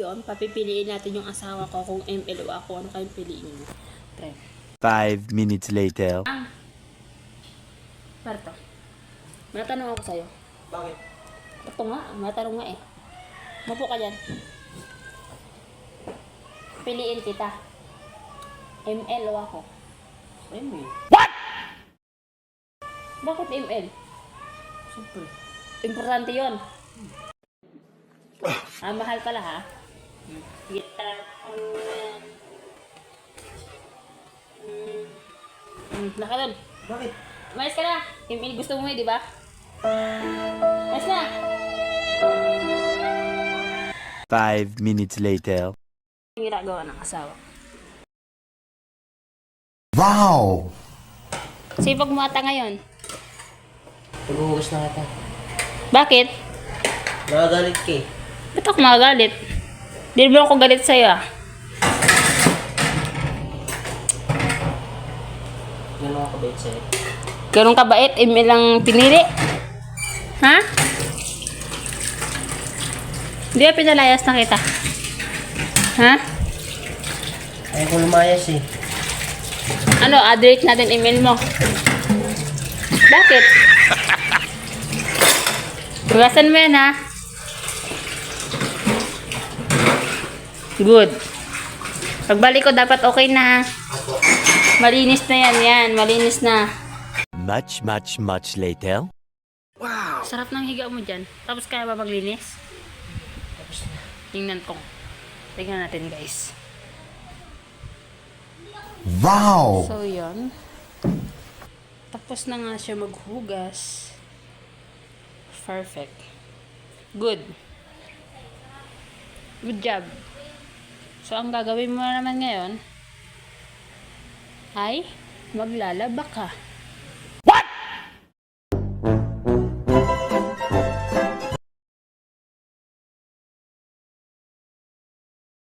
ngayon, papipiliin natin yung asawa ko kung ML o ako. Ano kayong piliin mo? Try. 5 minutes later. Parto. Matanong ako sa'yo. Bakit? Ito nga, matanong nga eh. Mapo ka dyan. Piliin kita. ML o ako? ML. Bakit ML? Siyempre. Importante yun. Mahal pala ha? Kita. Naka doon. Bakit? Umayos ka na. ML gusto mo di ba? Umayos na. 5 minutes later. Ang ginagawa ng asawa. Wow! Sipag mo ata ngayon. Pag-uhugas na kita. Bakit? Nakagalit ka eh. Ba't ako magagalit? Di ba ako galit sa'yo ah? Ganun ako kabait sa'yo. Ganun kabait, ML lang pinili. Ha? Di ba pinalayas na kita? Ha? Ayaw ko lumayas eh. Ano, add-rate natin email mo. Bakit? Hugasan mo yan ha. Good. Pagbalik ko dapat okay na. Malinis na yan, malinis na. Much later. Sarap ng higa mo dyan. Tapos kaya ba maglinis? Tingnan ko. Tingnan natin guys. Wow! So yun. Tapos na nga siya maghugas. Perfect. Good. Good job. So ang gagawin mo naman ngayon ay maglalaba ka.